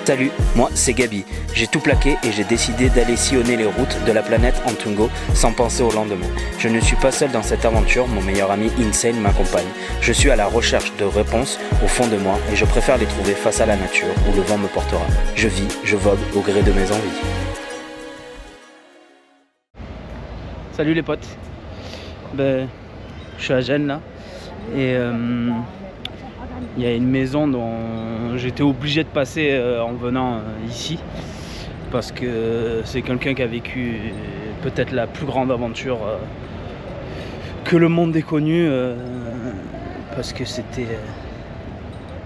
Salut, moi c'est Gabi. J'ai tout plaqué et j'ai décidé d'aller sillonner les routes de la planète Antungo sans penser au lendemain. Je ne suis pas seul dans cette aventure, mon meilleur ami Insane m'accompagne. Je suis à la recherche de réponses au fond de moi et je préfère les trouver face à la nature où le vent me portera. Je vis, je vogue au gré de mes envies. Salut les potes. Je suis à Gênes là et il y a une maison dont j'étais obligé de passer en venant ici parce que c'est quelqu'un qui a vécu peut-être la plus grande aventure que le monde ait connue parce que c'était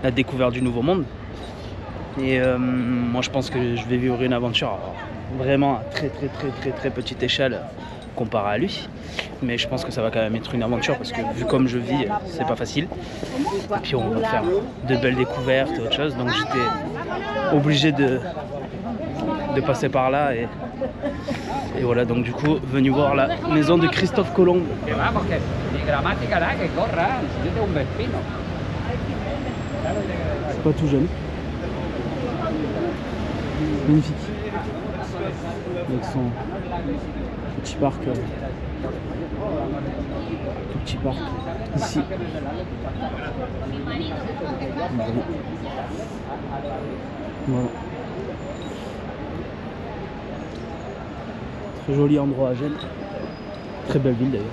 la découverte du nouveau monde et moi je pense que je vais vivre une aventure vraiment à très petite échelle comparé à lui, mais je pense que ça va quand même être une aventure parce que vu comme je vis, c'est pas facile. Et puis on va faire de belles découvertes, autre chose, donc j'étais obligé de passer par là et voilà, donc du coup venu voir la maison de Christophe Colomb. C'est pas tout jeune, magnifique, avec son petit parc, tout petit parc ici. Voilà. Très joli endroit à Gênes. Très belle ville d'ailleurs.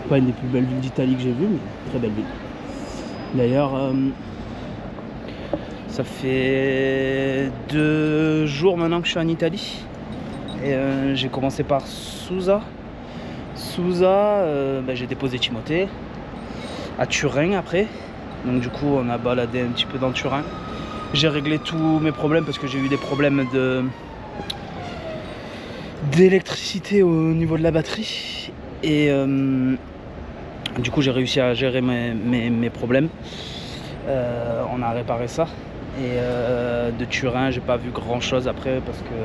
Pas une des plus belles villes d'Italie que j'ai vues, mais très belle ville. D'ailleurs, ça fait 2 jours maintenant que je suis en Italie. Et j'ai commencé par Susa. J'ai déposé Timothée à Turin après. Donc du coup on a baladé un petit peu dans Turin. J'ai réglé tous mes problèmes parce que j'ai eu des problèmes d'électricité au niveau de la batterie. Et du coup j'ai réussi à gérer mes problèmes. On a réparé ça. Et de Turin j'ai pas vu grand chose après parce que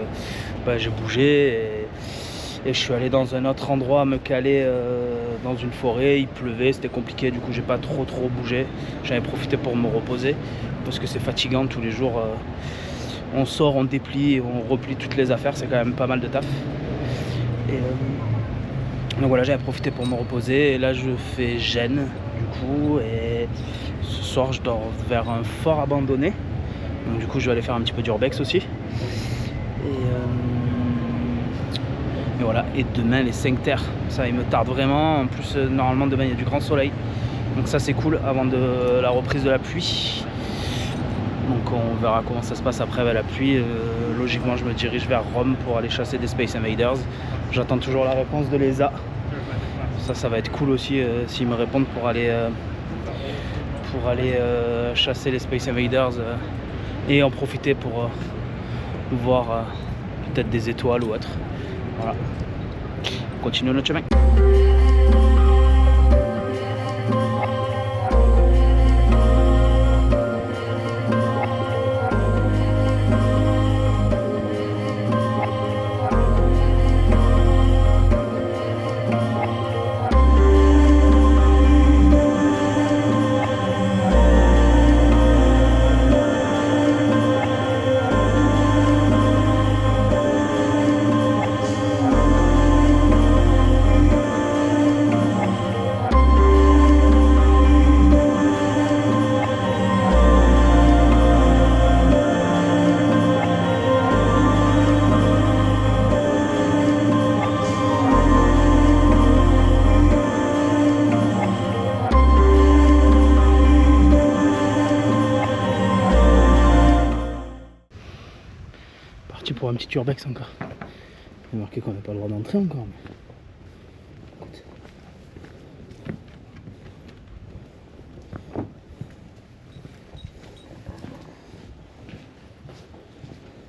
j'ai bougé et je suis allé dans un autre endroit me caler dans une forêt. Il pleuvait, c'était compliqué, du coup j'ai pas trop bougé. J'en ai profité pour me reposer parce que c'est fatigant tous les jours. On sort, on déplie, on replie toutes les affaires, c'est quand même pas mal de taf. Et donc voilà, j'ai profité pour me reposer et là je fais Gênes du coup, et ce soir je dors vers un fort abandonné. Donc du coup je vais aller faire un petit peu d'urbex aussi. Et voilà, et demain les 5 terres, ça il me tarde vraiment. En plus normalement demain il y a du grand soleil, donc ça c'est cool avant de la reprise de la pluie. Donc on verra comment ça se passe après la pluie. Logiquement je me dirige vers Rome pour aller chasser des Space Invaders. J'attends toujours la réponse de l'ESA. Ça va être cool aussi s'ils me répondent pour aller chasser les Space Invaders et en profiter pour voir peut-être des étoiles ou autre. Voilà, on continue notre chemin. Pour un petit urbex encore. Il est marqué qu'on n'a pas le droit d'entrer encore. Mais...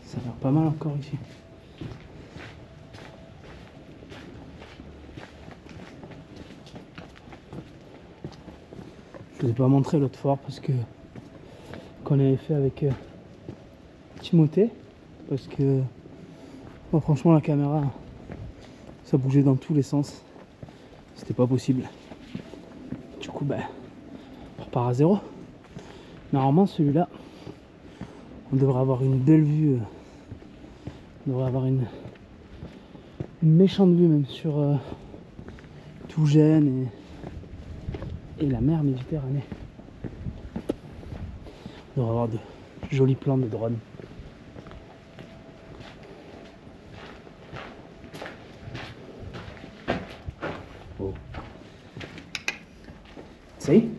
ça a l'air pas mal encore ici. Je ne vous ai pas montré l'autre fois parce que qu'on avait fait avec Timothée. Parce que franchement la caméra ça bougeait dans tous les sens, c'était pas possible. Du coup on repart à zéro. Normalement celui-là On devrait avoir une belle vue. On devrait avoir une méchante vue même sur tout Gênes et la mer Méditerranée. On devrait avoir de jolis plans de drone. Oh. See?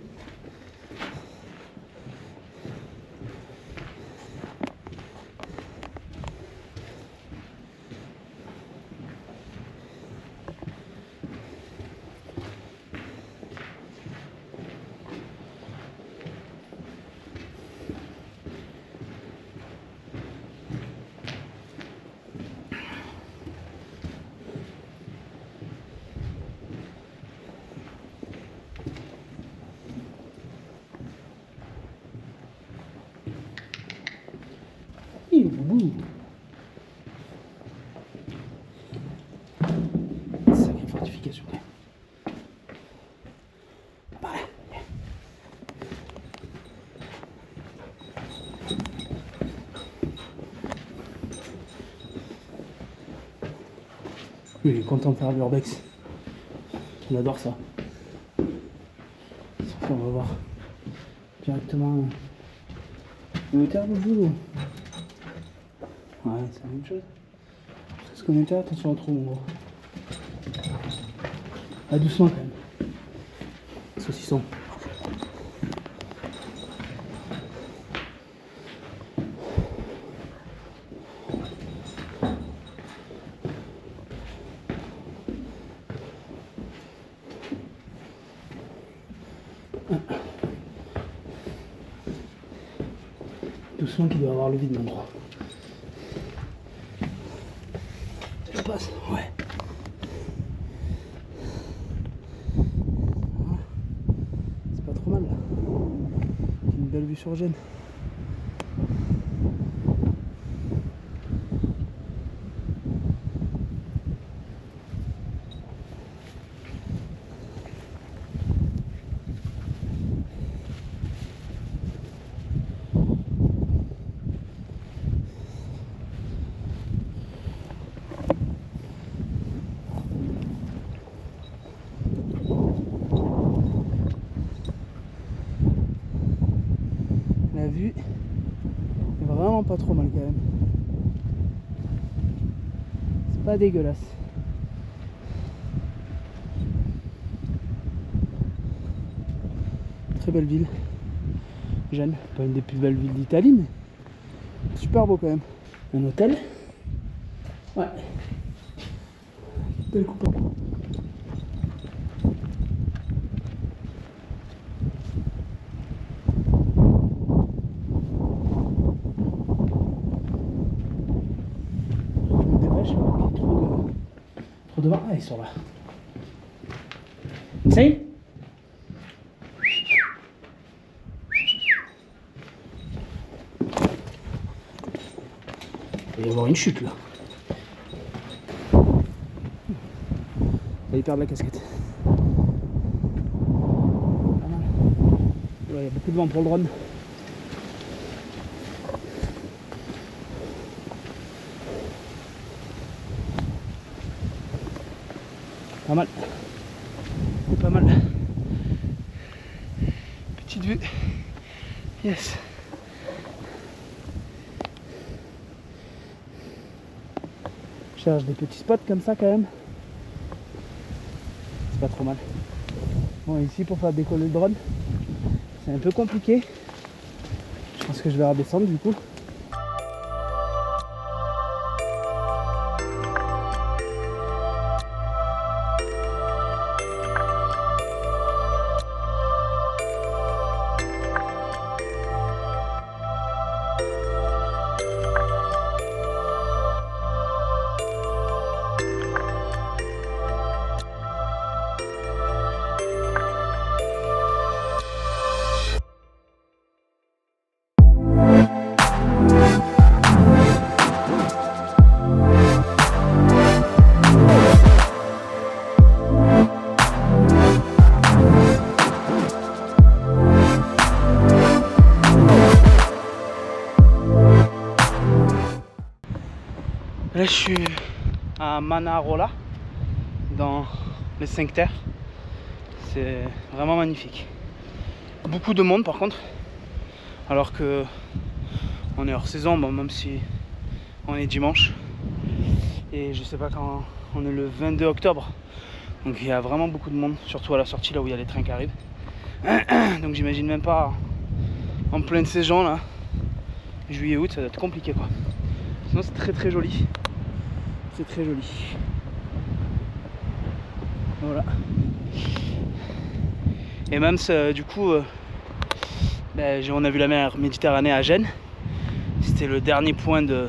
Sacrée fortification. Voilà. Il est content de faire l'urbex. Il adore ça. On va voir directement le terre de boulot. Ouais, c'est la même chose. Parce qu'on était, attention à trop en gros. Ah, doucement quand même. Saucisson. Doucement qu'il doit avoir le vide mon gros. Je passe, ouais. C'est pas trop mal là. Une belle vue sur Gênes. La vue est vraiment pas trop mal quand même. C'est pas dégueulasse. Très belle ville. Gênes, pas une des plus belles villes d'Italie, mais super beau quand même. Un hôtel. Ouais. Belle coupe. Trop de vent. Ah, ils sont là. Essaye. Il va y avoir une chute là. Il va y perdre la casquette. Pas mal. Ouais, il y a beaucoup de vent pour le drone. Pas mal. C'est pas mal. Petite vue. Yes. Je cherche des petits spots comme ça quand même. C'est pas trop mal. Bon, ici pour faire décoller le drone, c'est un peu compliqué. Je pense que je vais redescendre du coup. Là je suis à Manarola, dans les 5 terres. C'est vraiment magnifique. Beaucoup de monde par contre, alors que on est hors saison, bon, même si on est dimanche. Et je sais pas quand, on est le 22 octobre. Donc il y a vraiment beaucoup de monde, surtout à la sortie là où il y a les trains qui arrivent. Donc j'imagine même pas en pleine saison là, juillet août, ça doit être compliqué quoi. Sinon c'est très très joli. C'est très joli. Voilà. Et même du coup on a vu la mer Méditerranée à Gênes. C'était le dernier point de.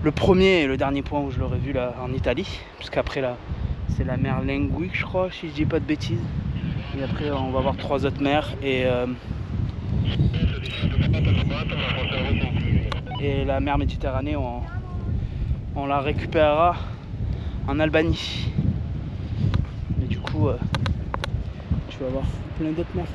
Le premier et le dernier point où je l'aurais vu là en Italie. Parce qu'après là c'est la mer Lenguic je crois, si je dis pas de bêtises. Et après on va voir 3 autres mers et la mer Méditerranée on la récupérera en Albanie. Et du coup tu vas voir plein d'autres mers.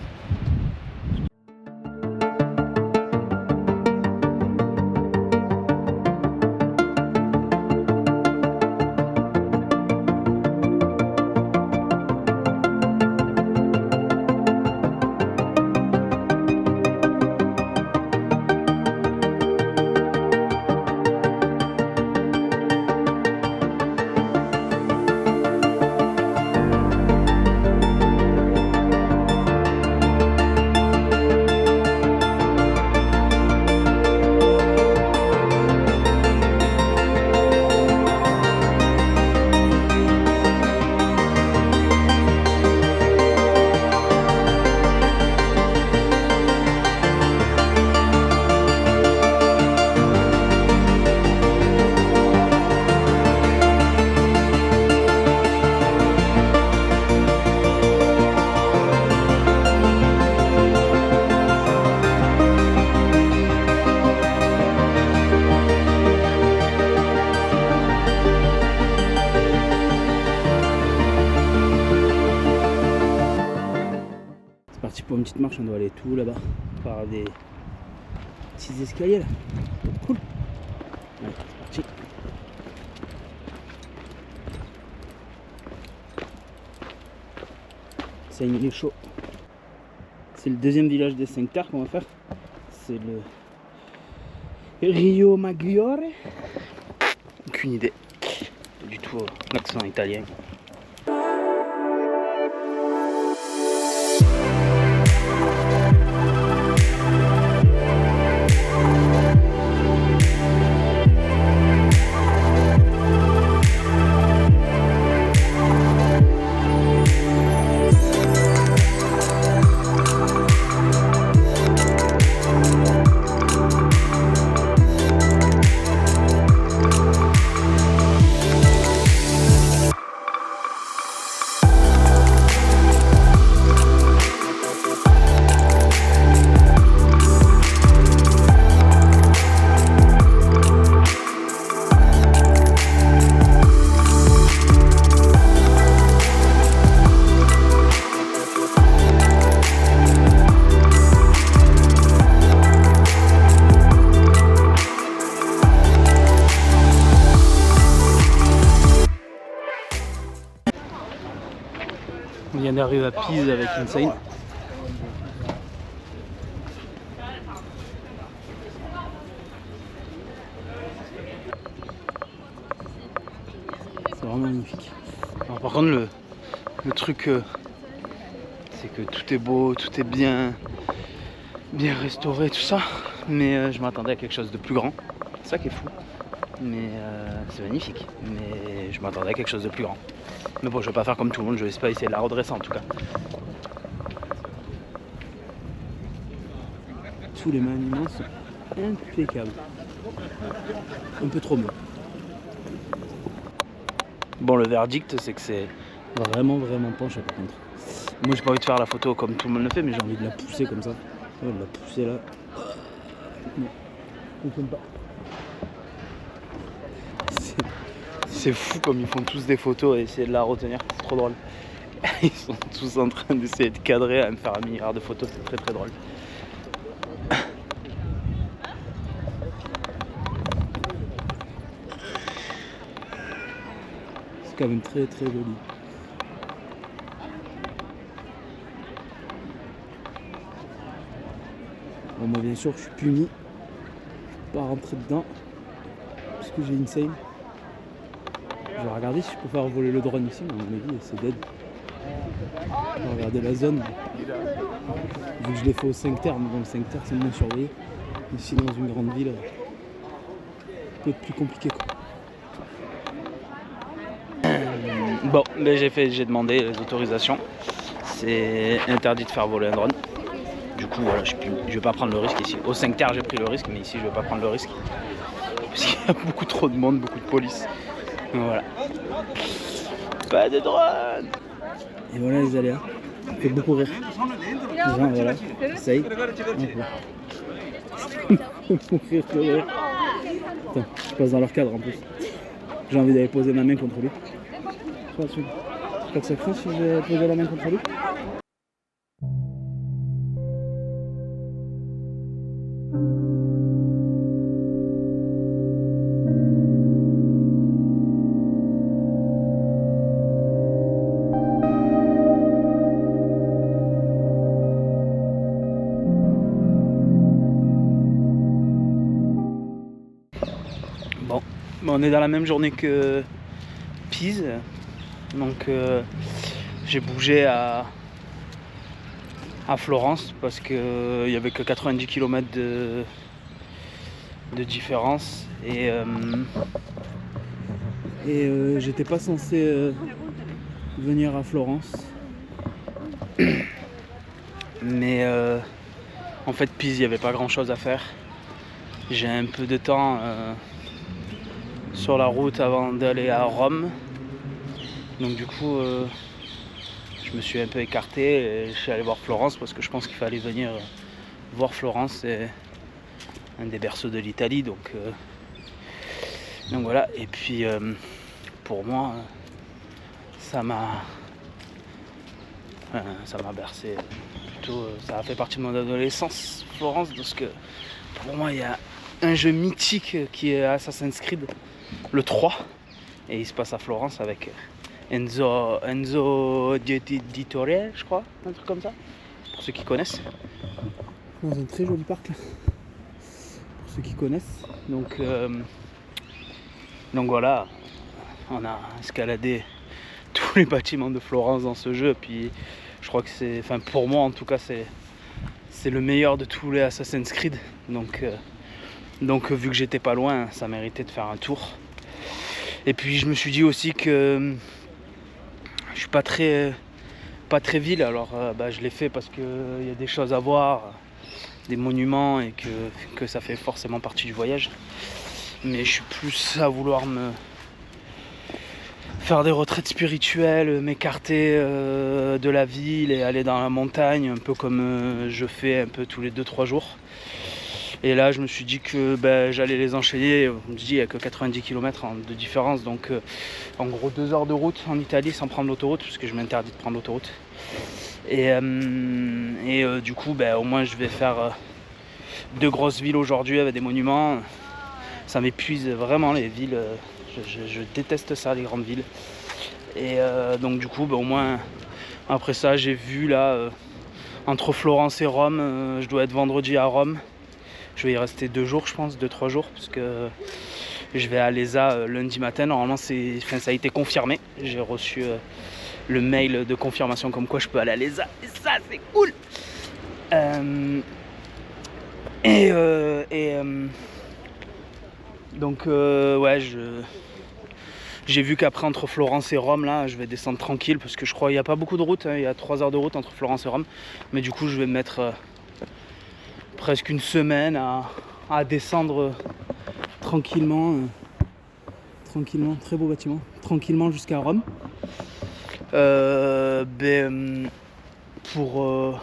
Pour une petite marche, on doit aller tout là-bas par des petits escaliers là. Cool. Allez, c'est parti. Ça il est chaud. C'est le deuxième village des 5 terres qu'on va faire. C'est le Rio Maggiore. Aucune idée. Pas du tout l'accent italien. On vient d'arriver à Pise avec Insane. C'est vraiment magnifique. Alors, par contre le truc c'est que tout est beau, tout est bien restauré, tout ça. Mais je m'attendais à quelque chose de plus grand. C'est ça qui est fou. Mais c'est magnifique. Mais je m'attendais à quelque chose de plus grand. Mais bon, je vais pas faire comme tout le monde, je vais pas essayer de la redresser en tout cas. Tous les monuments sont impeccables. Un peu trop beau. Bon, le verdict, c'est que c'est vraiment penché par contre. Moi, j'ai pas envie de faire la photo comme tout le monde le fait, mais j'ai envie de la pousser comme ça. Ouais, de la pousser là. Non, je ne fonctionne pas. C'est fou comme ils font tous des photos et essayer de la retenir, c'est trop drôle. Ils sont tous en train d'essayer de cadrer à me faire 1 milliard de photos, c'est très très drôle. c'est quand même très très joli. Bon, moi bien sûr je suis puni, je peux pas rentrer dedans parce que j'ai Insane. Je vais regarder si je peux faire voler le drone ici, mais à mon avis c'est dead. Je vais regarder la zone. Vu que je l'ai fait au 5 terres, mais dans le 5 terres c'est moins surveillé. Ici dans une grande ville, peut être plus compliqué quoi. Bon, ben j'ai demandé les autorisations. C'est interdit de faire voler un drone. Du coup voilà, je vais pas prendre le risque ici. Au 5 terres j'ai pris le risque, mais ici je vais pas prendre le risque. Parce qu'il y a beaucoup trop de monde, beaucoup de police. Donc voilà. Pas de drone. Et voilà les aléas. Ça fait beaucoup rire. Genre voilà, essaye. Attends, je passe dans leur cadre en plus. J'ai envie d'aller poser ma main contre lui. Je crois que ça craint si je vais poser la main contre lui. Bon, on est dans la même journée que Pise, donc j'ai bougé à Florence parce qu'il n'y avait que 90 km de différence et j'étais pas censé venir à Florence, mais en fait Pise il n'y avait pas grand chose à faire. J'ai un peu de temps sur la route avant d'aller à Rome, donc du coup je me suis un peu écarté et je suis allé voir Florence parce que je pense qu'il fallait venir voir Florence, c'est un des berceaux de l'Italie, donc voilà. Et puis pour moi ça m'a bercé, plutôt ça a fait partie de mon adolescence, Florence, parce que pour moi il y a un jeu mythique qui est Assassin's Creed, le 3, et il se passe à Florence avec Enzo Auditore, je crois, un truc comme ça, pour ceux qui connaissent. Dans un très joli parc là, pour ceux qui connaissent. Donc voilà, on a escaladé tous les bâtiments de Florence dans ce jeu, puis je crois que c'est, enfin pour moi en tout cas, c'est le meilleur de tous les Assassin's Creed, donc vu que j'étais pas loin, ça méritait de faire un tour. Et puis je me suis dit aussi que je suis pas très ville, alors je l'ai fait parce qu'il y a des choses à voir, des monuments, et que ça fait forcément partie du voyage. Mais je suis plus à vouloir me faire des retraites spirituelles, m'écarter de la ville et aller dans la montagne, un peu comme je fais un peu tous les 2-3 jours. Et là je me suis dit que j'allais les enchaîner. On me dit il n'y a que 90 km de différence, donc en gros 2 heures de route en Italie sans prendre l'autoroute, parce que je m'interdis de prendre l'autoroute. Et du coup au moins je vais faire 2 grosses villes aujourd'hui avec des monuments. Ça m'épuise vraiment les villes, je déteste ça, les grandes villes. Et donc du coup au moins après ça j'ai vu là entre Florence et Rome, je dois être vendredi à Rome. Je vais y rester 2 jours, je pense, 2-3 jours, parce que je vais à l'ESA lundi matin. Normalement, ça a été confirmé. J'ai reçu le mail de confirmation comme quoi je peux aller à l'ESA. Et ça, c'est cool. Donc, ouais, j'ai vu qu'après, entre Florence et Rome, là, je vais descendre tranquille, parce que je crois qu'il n'y a pas beaucoup de route. Il y a 3 heures de route entre Florence et Rome. Mais du coup, je vais mettre presque une semaine à descendre tranquillement, très beau bâtiment, tranquillement jusqu'à Rome, pour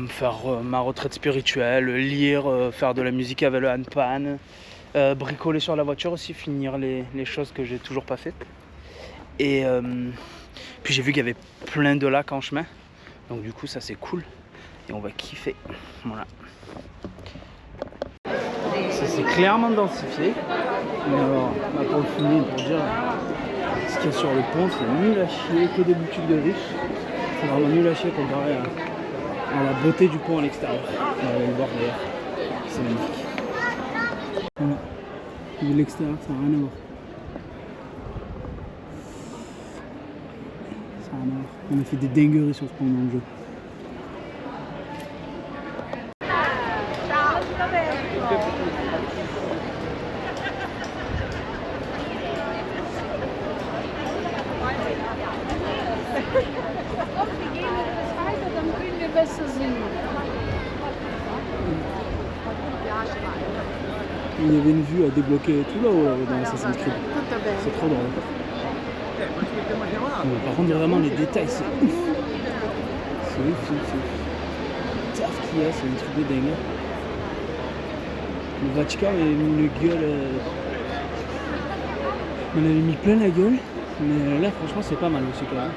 faire ma retraite spirituelle, lire, faire de la musique avec le handpan, bricoler sur la voiture aussi, finir les choses que j'ai toujours pas faites. Et puis j'ai vu qu'il y avait plein de lacs en chemin. Donc du coup ça c'est cool et on va kiffer, voilà. Ça s'est clairement densifié, Mais alors, pour le finir, pour dire, ce qu'il y a sur le pont, c'est nul à chier, que des boutiques de riches. C'est vraiment nul à chier comparé à la beauté du pont à l'extérieur. On va le voir d'ailleurs, c'est magnifique. Voilà, de l'extérieur, ça n'a rien à voir. Ça n'a rien à voir. On a fait des dingueries sur ce pont dans le jeu. Il y avait une vue à débloquer tout là-haut dans Assassin's Creed. C'est trop drôle. Par contre, vraiment, les détails, c'est ouf. C'est ouf, c'est ouf, c'est ouf. Taf qu'il y a, c'est un truc de dingue. Le Vatican avait mis une gueule. On avait mis plein la gueule. Mais là, franchement, c'est pas mal aussi quand même.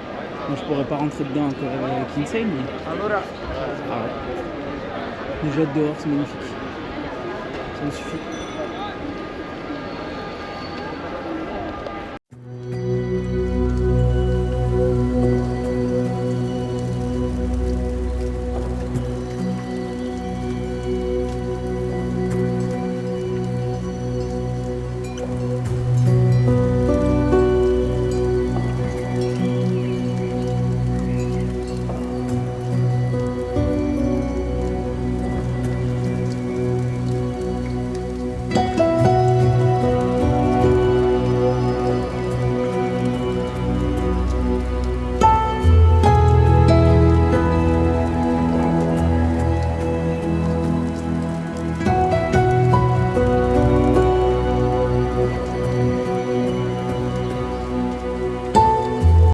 Moi, je pourrais pas rentrer dedans encore avec Insane, mais. Ah ouais. Déjà dehors, c'est magnifique. Ça me suffit.